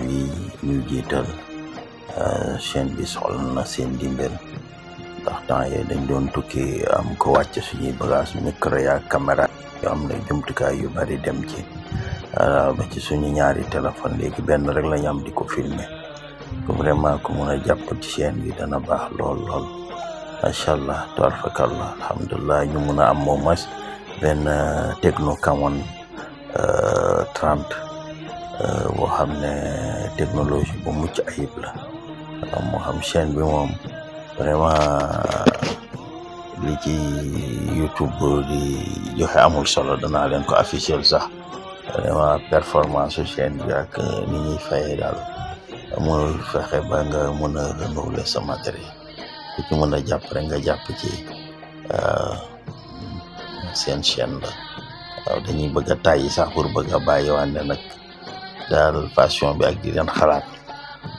wi ñu jiital chaîne bi soxla na seen dimbal ndax temps yee dañ doon tukki am ko wàcc suñuy bagage micro ya caméra yoo am na jumtukaay yu bari dem ci ba ci suñu ñaari téléphone léegi benn rek lañ am di ko filmer ko vraiment ko mun a jàpp ci chaîne bi dana baax lool lool macha allah tabarakallah alhamdulilah ñu mun a am au moins benn Tecno Camon 30 boo xam ne technologie bu mucc ayib la moo xam chaîne bi moom vraiment li ci YouTube di joxe amul solo danaa leen ko officiel sax vraiment performance chaîne bi ak ni ñuy fayee daal amul fexe ba nga mun a renouveler sa matériel ku ci mën a jàpp rek nga jàpp ci seen chaîne la waaw dañuy bëgg a tàyyi sax pour bëgg a bàyyi wante nag daal passion bi ak di leen xalaat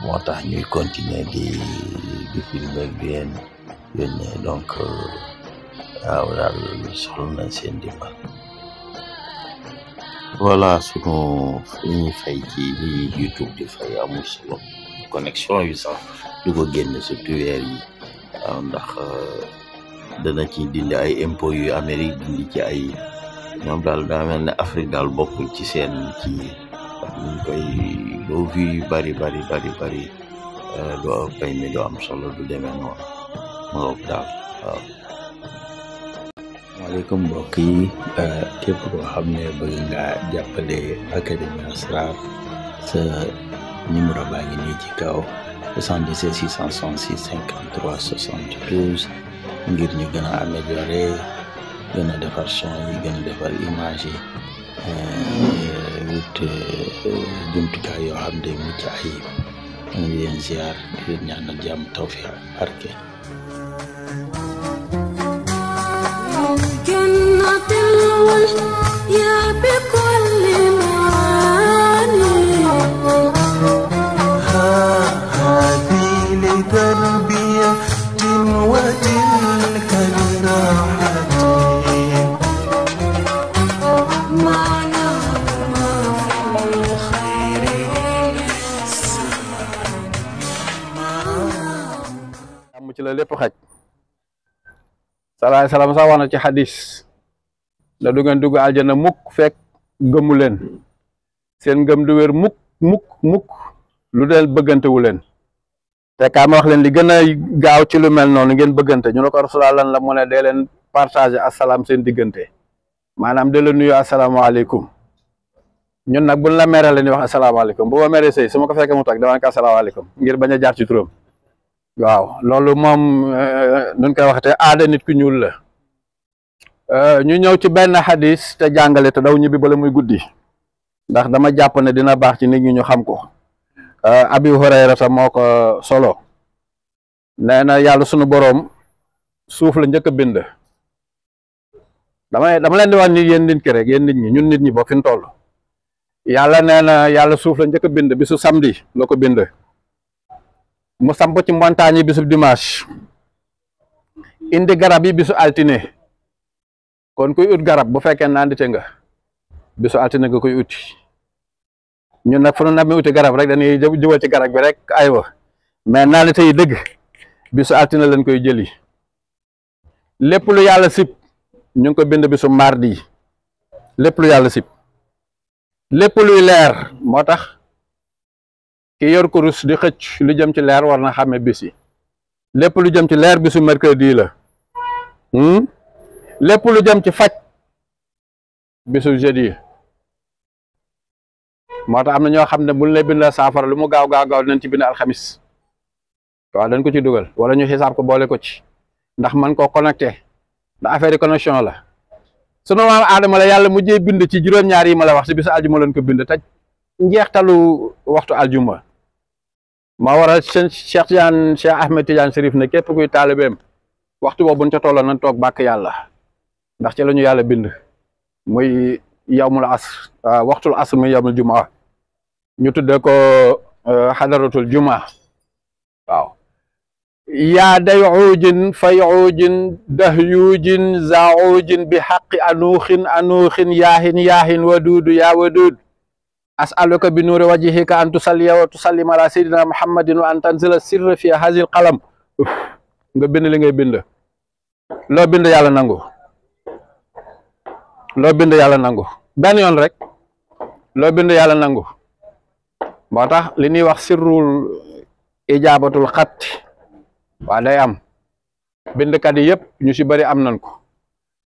moo tax ñuy continuer di filmer ak di leen yónnee donc waaw daal soxla nañ seen dimbal voilà sunu ñuy fay ci li YouTube di fay amul solo connexion yi sax du ko génn surtout weer yi waaw ndax dana ci dindi ay impôts yu Amérique dindi ci ay ñoom daal daa mel ne Afrique daal bokkul ci seen ci ñu koy loo vi bari doo pay mi doo am solo du demee noonu moo daal waaw. Waaleykum mbokk yi képp koo xam ne bëgg nga jàppale Académie Asrar sa numéro baa ngi nii ci kaw 77 666 53 72 ngir ñu gën a améliorer gën a defar son yi gën a defar image yi wut jumtukaay yoo xam ne mucc ayib ñu ngi leen ziar di leen ñaanal jàmm tawfiq barke يا بكل معاني هذه لتربية وتلك لراحة معنا ما في الخير am ci la lépp xaj salaay salaam sax wax na ci xadis da du ngeen dugg aljana mukk fekk gëmu leen seen ngëm du wér mukk lu del bëggante wu leen te kaa ma wax leen li gën a gaaw ci lu mel noonu ngeen bëggante ñu ne ko Rasulullah lan la mu ne dee leen partager asalaam seen diggante maanaam de la nuyu asalaamaaleykum ñun nag buñ la mere la ñuy wax asalaamaaleykum bu ma meree sëy su ma ko fekkee mu toog dama ko asalaamaaleykum ngir bañ a jaar ci turam waaw loolu moom nuñ koy waxte aada nit ku ñuul la ñu ñëw ci benn xadis te jàngale te daw ñibbi bala muy guddi ndax dama jàpp ne dina baax ci nit ñi ñu xam ko Abi Hurayrata moo ko solo nee na yàlla sunu boroom suuf la njëkk a bind dama leen di wax ni yéen nit ki rek yéen nit ñi ñun nit ñi boo fi ñu toll yàlla nee na yàlla suuf la njëkk a bind bisu samedi la ko bind mu samp ci montagne yi bisu dimanche indi garab yi bisu altine kon kuy ut garab bu fekkee naandite nga bisu altine nga koy uti ñun nag fu nu namee uti garab rek dañuy jëwal ci garab bi rek aywa mais naandite yi dëgg bisu altine lañ koy jëli lépp lu yàlla sib ñu ngi ko bind bisu mardi lépp lu yàlla sib lépp luy leer moo tax ki yor kurus di xëcc lu jëm ci leer war na xàmme bis yi lépp lu jëm ci leer bisu mercredi la lépp lu jëm ci faj bisu jeudi moo tax am na ñoo xam ne buñ lay bindal saafara lu mu gaaw nañ ci bind alxamis waaw dañ ko ci dugal wala ñu xisaab ko boole ko ci ndax man koo connecté ndax affaire yi connexion la sunu maam aadama la yàlla mujjee bind ci juróom-ñaar yi ma la wax ci bisu aljuma lañ ko bind taj njeextalu waxtu aljuma maa waral Cheikh Ahmed Tidiane Chérif ne képp kuy taalibeem waxtu boobu buñ ca tolloo nañ toog bàkk yàlla ndax ci la ñu yàlla bind muy yawmul asr waxtul asr muy yawmul jumaa ñu tuddee ko xadaratul jumaa waaw yaa dayuujin fayuujin dahyuujin zaauujin bi xaqi anuuxin yaahin waduudu yaa waduud as'aluka bi nuuri wajhika an tusalliya wa tusallima ala sayyidina muhammadin wa an tanzila sirra fi hazil qalam nga bind li ngay bind loo bind yàlla nangu loo bind yàlla nangu benn yoon rek loo bind yàlla nangu moo tax li ñuy wax sirrul ijaabatul xat waa day am bindkat yi yëpp ñu si bëri am nañ ko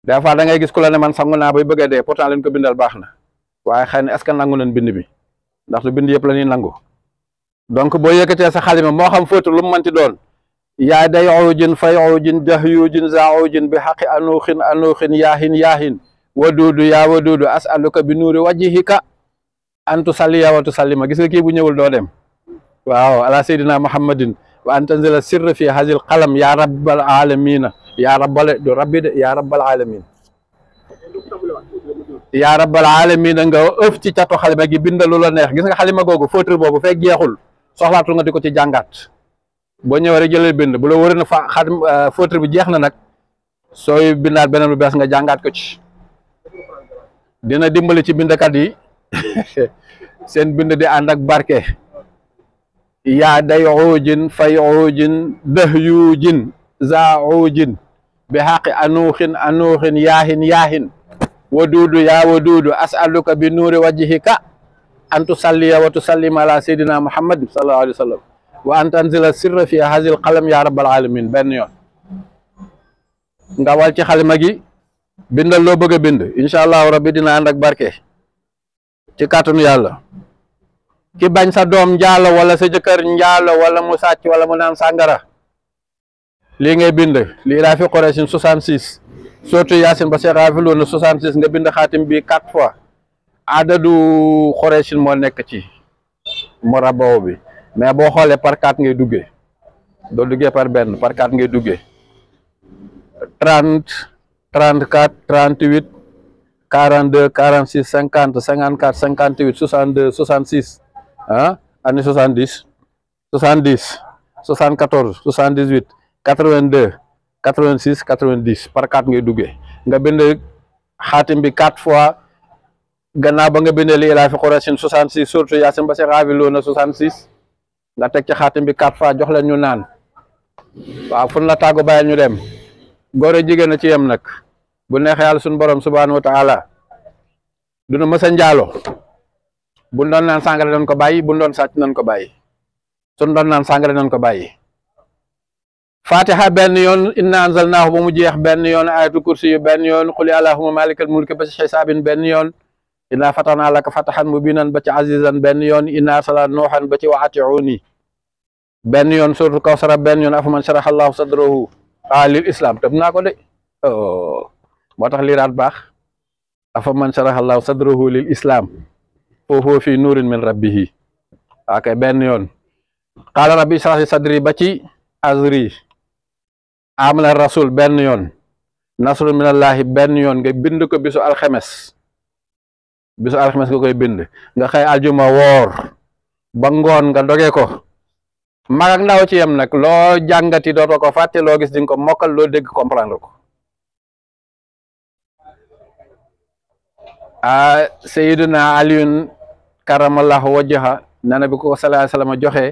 des fois da ngay gis ku la ne man sangu naa bay bëgg a dee pourtant leen ko bindal baax na waaye xëy na est-ce que nangu nañ bind bi ndax lu bind yëpp la ñuy nangu donc boo yëkkatee sa xalima moo xam fóotu lu mu manti doon yaa day ujin fay ujin jahyujin za ujin bi xaqi anuuxin yaahin waduudu yaa waduudu as'aluka bi nuuri wajhika an tusalliya wa tusallima gis nga kii bu ñëwul doo dem waaw ala sayyidina muhammadin wa an tanzila sirra fi hazil qalam ya rabbal alamina ya rabbal du rabbi de ya rabbal alamin ya rabbal alamin nga ëf ci catu xalima gi bindalu la neex gis nga xalima googu feutre boobu fekk jeexul soxlaatu nga di ko ci jàngaat boo ñëwee rek jëlee bind bu la wëree na fa feutre bi jeex na nag sooy bindaat beneen lu bees nga jàngaat ko ci dina dimbali ci bindkat yi seen bind di ànd ak barke yaa day uujin fay uujin dahyujin za uujin bi xaqi anuuxin yaahin waduudu yaa waduudu as'aluka bi nuuri wajhika an tusalliya wa tusallima ala sayyidina muhammad sallallahu alayhi wa sallam wa an tanzila sirra fi hazil qalam ya rabbal alamin benn yoon nga wal ci xalima gi bindal loo bëgg a bind incha allahu rabbi dina ànd ak barke ci kàttanu yàlla ki bañ sa doom njaalo wala sa jëkkër njaalo wala mu sàcc wala mu naan sàngara lii ngay bind li ilaa fi Qurayshin 66 surtout Yaasin ba Cheikh Afilouna 66 nga bind xaatim bi 4 fois adadu Qurayshin moo nekk ci murabaw bi mais boo xoolee par 4 ngay duggee doo duggee par benn par 4 ngay duggee 30 34 38 42 46 50 54 58 62 66 ah année 70 70 74 78 82 86 90 par 4 ngay duggee nga bind xaatim bi 4 fois gannaaw ba nga bindee li ilaa fi Qurayshin 66 surtout Yaasin ba Cheikh Afilouna 66 nga teg ci xaatim bi 4 fois jox leen ñu naan waaw fu la tàggu bàyyil ñu dem góor a jigéen a ci yem nag bu neexee yàlla suñu borom subhanahu wa taala duna mës a njaalo bu doon naan sàngara nañ ko bàyyi bu doon sàcc nañ ko bàyyi suñ doon naan sàngara nañ ko bàyyi fatiha benn yoon inna anzalnaahu ba mu jeex benn yoon ayatul kursi yu benn yoon qul allahumma malikal mulki ba ci xisaabin benn yoon inna fatahna laka fatahan mubinan ba ci azizan benn yoon inna arsalna nuuhan ba ci wa atiuni benn yoon suratul kawsara benn yoon afaman sharaha allahu sadrahu lil islam tëb naa ko de moo tax liiraat baax afaman sharaha allahu sadrahu lil islam foofu fi nuurin min rabbihi ok benn yoon qaala rabbi shrah li sadri ba ci azri amana rasul benn yoon nasrun minallahi benn yoon nga bind ko bisu alxemes nga koy bind nga xëy aljuma woor ba ngoon nga doge ko mag ak ndaw ci yem nag loo jàngati dootoo ko fàtte loo gis di nga ko mokkal loo dégg comprendre ko Sayyiduna Aliyun karamallahu wajhahu nana bi ko sallallahu alayhi wasallam joxe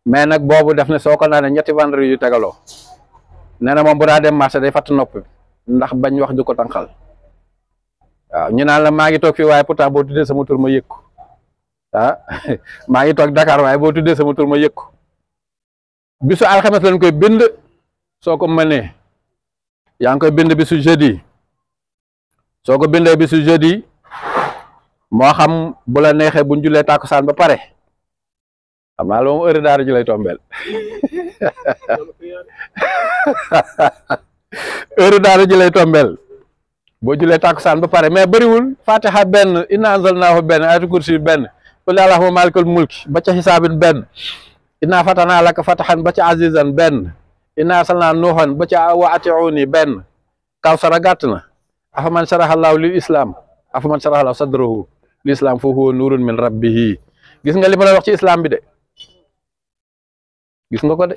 mais nag boobu def ne soo ko naanee ñetti vendredi yu tegaloo nee na moom bu daa dem marché day fatt nopp ndax bañ wax ju ko tànqal waaw ñu naan la maa ngi toog fii waaye pourtant boo tuddee sama tur ma yëg ko maa ngi toog Dakar waaye boo tuddee sama tur ma yëg ko bisu alxames lañ koy bind soo ko mënee yaa ngi koy bind bisu jeudi soo ko bindee bisu jeudi moo xam bu la neexee buñ julee tàkkusaan ba pare xam naa la moom heure daara ji lay tombeel heure daara ji lay tombeel boo julee tàkkusaan ba pare mais bëriwul fatiha benn inna anzalnaahu benn ayatul kursi benn qul allahumma malikal mulki ba ca xisaabin benn inna fatahna laka fatahan ba ca azizan benn inna arsalna nuuhan ba ca wa atiuni benn kawsara gàtt na afaman sharaha allahu lil islam afaman sharaha allahu sadrahu lil islam fa huwa nuurun min rabbihi gis nga li ma la wax ci islam bi de gis nga ko de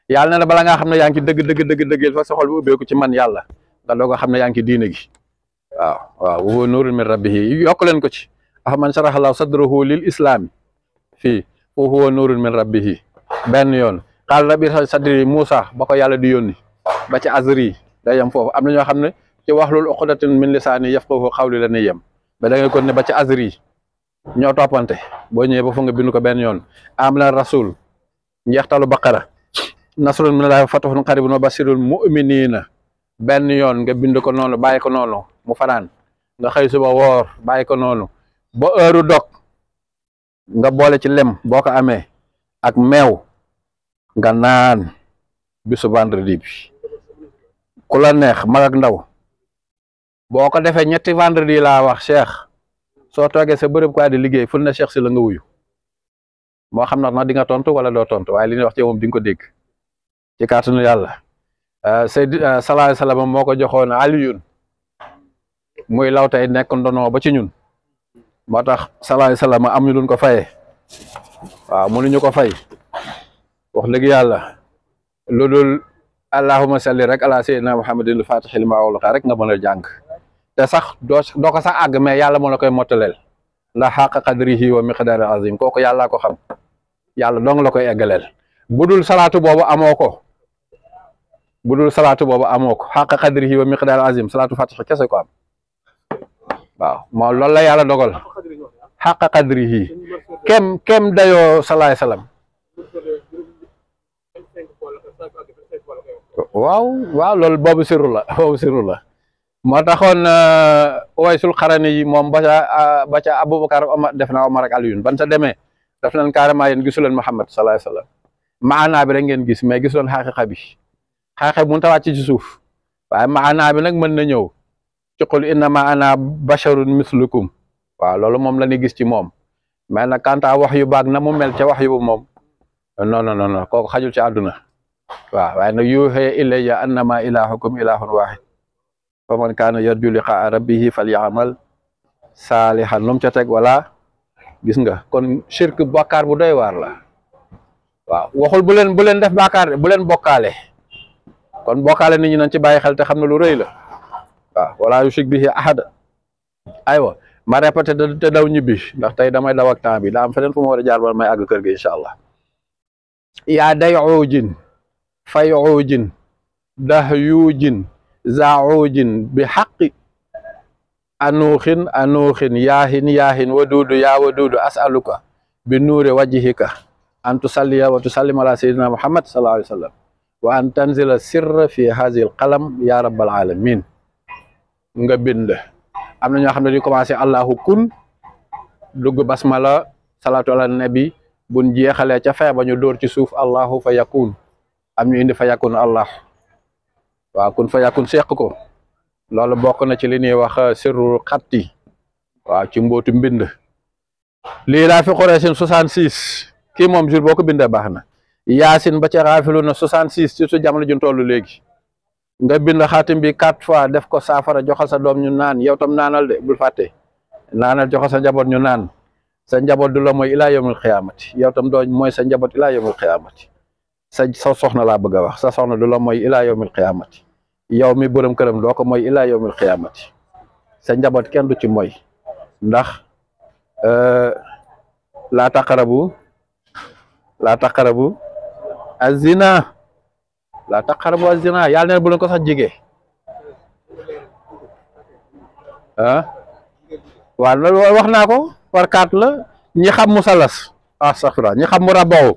yàlla na bala ngaa xam ne yaa ngi dëgg fa sa xol bu ubbeeku ci man yàlla nga doog a xam ne yaa ngi diine gi waaw wa huwa nuurun min rabbihi yokk leen ko ci man sharaha Allahu sadrahu lil islami fii fa huwa nurun min rabbihi benn yoon qaala rabbi sadri Muusa ba ko yàlla di yónni ba ci azri day yem foofu am na ñoo xam ne ci wahlul uqdatin min lisaani yafqahu qawli la ñuy yem ba da ngay kon ne ba ci azri ñoo toppante boo ñëwee ba fu nga bind ko benn yoon amana rasul njeextalu baqara nasrun minallahi wa fatahun qaribun wa basirul mu'minina benn yoon nga bind ko noonu bàyyi ko noonu mu fanaan nga xëy suba woor bàyyi ko noonu ba heure dog nga boole ci lem boo ko amee ak meew nga naan bisu vendredi bi ku la neex mag ak ndaw boo ko defee ñetti vendredi laa wax Cheikh soo toogee sa bërëb quoi di liggéey ful na Cheikh si la nga wuyu moo xam nag di nga tontu wala doo tontu waaye li ñuy wax ci moom di nga ko dégg ci kàttanu yàlla Seydi sallallahu alayhi wa sallam moo ko joxoon Aliyun muy law tey nekk ndono ba ci ñun moo tax sallallahu alayhi wa sallam am ñu luñ ko fayee waaw mënuñu ko fay wax dëgg yàlla lu dul allahumma salli rek ala sayyidina muhammadin al-fatihil lima ughliqa rek nga mën a jàng te sax doo ko sax àgg mais yàlla moo la koy mottaleel ndax xaqa qadrihi wa miqdaari azim kooku yàllaa ko xam yàlla dong la koy eggaleel budul salaatu boobu amoo ko xaqa qadrihi wa miqdaari azim salaatu fatiha kese ko am waaw moo loolu la yàlla dogal xaqa qadrihi kem dayoo salaay salaam waaw loolu boobu sirru la moo taxoon Uwaysul Qarani yi moom ba ca Aboubacar Omar def na Omar ak Aliyun ban sa demee daf leen carrément yéen gisu leen Muhammad sallallahu alayhi wasallam maanaa bi rek ngeen gis mais gisu leen xaqiqa bi xaqiqa bi mënut a wàcc ci suuf waaye maanaa bi nag mën na ñëw ci qul innama ana basharun mislukum waaw loolu moom la ñuy gis ci moom mais nag kanta wax yu baag na mu mel ca wax yu moom non kooku xajul ci àdduna waaw waaye nag yuuxee ilayya annama ilahukum ilahun wahid fa man kaana yarju liqaa rabbihi falyamal saalihan lu mu ca teg wala gis nga kon shirk bàkkaar bu doy waar la waaw waxul bu leen def bàkkaar bu leen bokkaale kon bokkaale nit ñi nañ ci bàyyi xel te xam ne lu rëy la waaw wala yushrik bihi ahada aywa ma répété te daw ñibbi ndax tey damay daw ak temps bi daa am feneen fu ma war a jaar ba may àgg kër gi incha allah yaa day uujin fay uujin dah yuujin zaujin bi xaqi anuuxin yaahin waduudu yaa waduudu asaluka bi nuuri wajhika an tusalliya wa tusallim ala sayyidina muhammad sallallahu alayhi wa sallam wa an tanzila sirra fi hazihi al qalam ya rabbal alamin nga bind am na ñoo xam ne di commencé allahu kun dugg basmala salatu ala nabi buñ jeexalee ca fee ba ñu dóor ci suuf allahu fa yakun am ñu indi fa yakun allah waaw kun fa yakun seq ko loolu bokk na ci li ñuy wax sirrul xatti waaw ci mbootu mbind lii laa fi Quraysin 66 kii moom jour boo ko bindee baax na yaasin ba ca xaafilu na 66 ci su jamono juñ tollu léegi nga bind xaatim bi 4 fois def ko saafara joxal sa doom ñu naan yow tam naanal de bul fàtte naanal joxal sa njaboot ñu naan sa njaboot du la mooy ilaa yawmil xiyaamati yow tam doo mooy sa njaboot ilaa yawmil xiyaamati sa soxna laa bëgg a wax sa soxna du la mooy ilaa yawmil xiyaamati yow mi borom këram doo ko mooy ilaa yawmil xiyaamati sa njaboot kenn du ci mooy ndax laa taqarabu azina laa taqarabu azina yàlla neen bu leen ko sax jigee waaw loolu wax naa ko par 4 la ñi xam musalas astaghfirullah ñi xam mu rabaw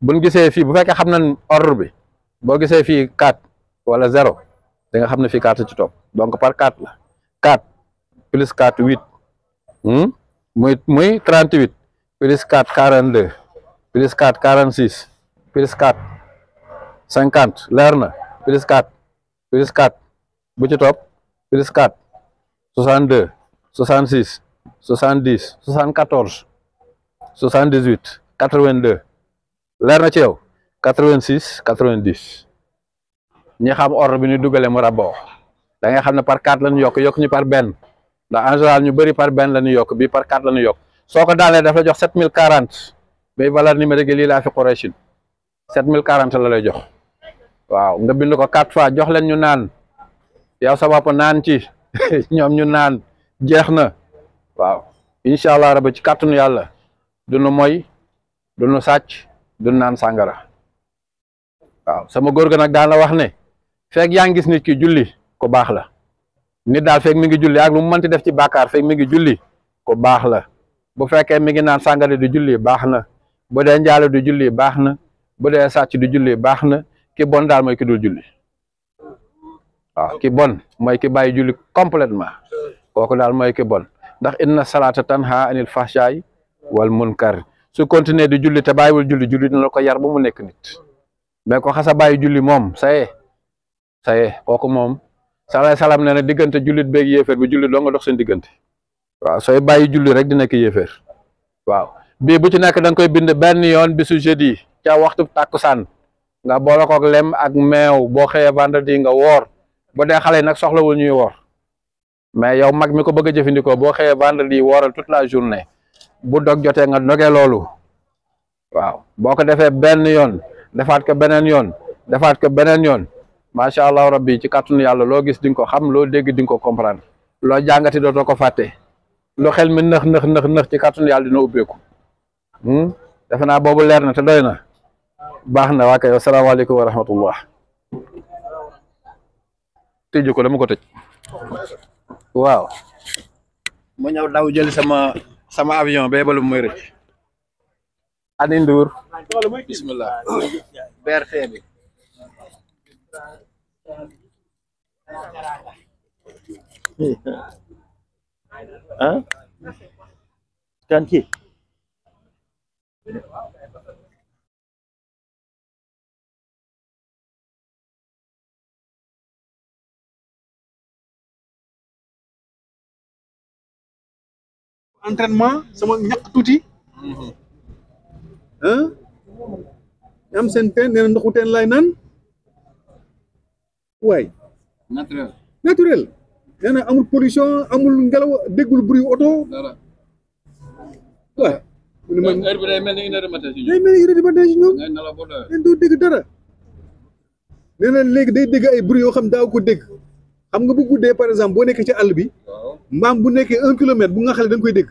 buñ gisee fii bu fekkee xam nañ ordre bi boo gisee fii 4 wala 0 da nga xam ne fii 4 ci topp donc par 4 la 4 plus 4 8 muy 38 plus 4 42 plus 4 46 plus 4 50 leer na plus 4 bu ci topp plus 4 62 66 70 74 78 82 leer na ci yow 86 90 ñi xam ordre bi ñu dugale mu raboo da nga xam ne par 4 la ñu yokk ñu par benn ndax en général ñu bëri par benn la ñu yokk bii par 4 la ñu yokk soo ko daalee daf la jox 7040 bay valeur numérique lii laa fi Quraysin 7040 la lay jox waaw nga bind ko 4 fois jox leen ñu naan yow sa bopp naan ci ñoom ñu naan jeex na waaw incha allah rabbi ci kàttanu yàlla dunu moy dunu sàcc dunu naan sàngara waaw sama góor ga nag daan la wax ne fekk yaa ngi gis nit ki julli ko baax la nit daal fekk mi ngi julli ak lu mu mënti def ci bàkkaar fekk mi ngi julli ko baax la bu fekkee mi ngi naan sàngara di julli baax na bu dee njaalo di julli baax na bu dee sàcc di julli baax na ki bon daal mooy ki dul julli waaw ki bon mooy ki bàyyi julli complètement kooku daal mooy ki bon ndax inna salaata tanha anil fahshaay wal munkar su continuer di julli te bàyyiwul julli julli dina ko yar ba mu nekk nit mais ko xasa bàyyi julli moom saye kooku moom salaay salaam nee na diggante jullit beeg yéeféer bi julli doo nga dox seen diggante waaw sooy bàyyi julli rek di nekk yéeféer waaw bii bu ci nekk da nga koy bind benn yoon bisu jeudi ca waxtu tàkkusaan nga boole koog lem ak meew boo xëyee vendredi nga woor bu dee xale yi nag soxlawul ñuy woor mais yow mag mi ko bëgg a jëfandikoo boo xëyee vendredi wooral toute la journée bu dog jotee nga dogee loolu waaw boo ko defee benn yoon defaat ko beneen yoon defaat ko beneen yoon macha allah rabbi ci kàttanu yàlla loo gis di nga ko xam loo dégg di nga ko comprendre loo jàngati dootoo ko fàtte loo xel mi nëx ci kàttanu yàlla dina ubbeeku defe naa boobu leer na te doy na baax na waa kay asalaamaaleykum wa rahmatullah tëju ko dama ko tëj waaw mu ñëw daw jëli sama avion bee balu muy rëcc ani Ndour bismillah BRT bi kan ki entraînement sama ñàkk tuuti am seen teen nee na ndoxu teen laay naan waay naturel nee na amul pollution amul ngelaw déggul bruit oto waay mu ne man heure bi day mel ni une heure du matin si day mel ni une heure du matin si ñoom leen doo dégg dara nee na léegi day dégg ay bruit yoo xam daaw ko dégg xam nga bu guddee par exemple boo nekkee ci àll bi mbaam bu nekkee 1 kilomètre bu nga xale da nga koy dégg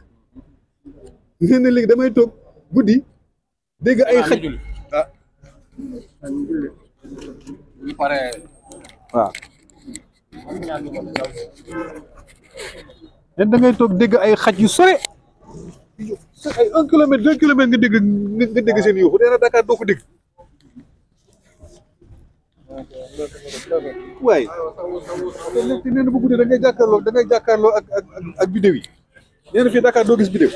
nee na léegi damay toog guddi dégg ay xaj waaw da ngay toog dégg ay xaj yu sore ay 1 kilomètre 2 kilomètres nga dégg seen yuuxu nee na Dakar doo ko dégg waay te nee na bu guddee da ngay jàkkaarloo ak vidéo yi nee na fii Dakar doo gis vidéo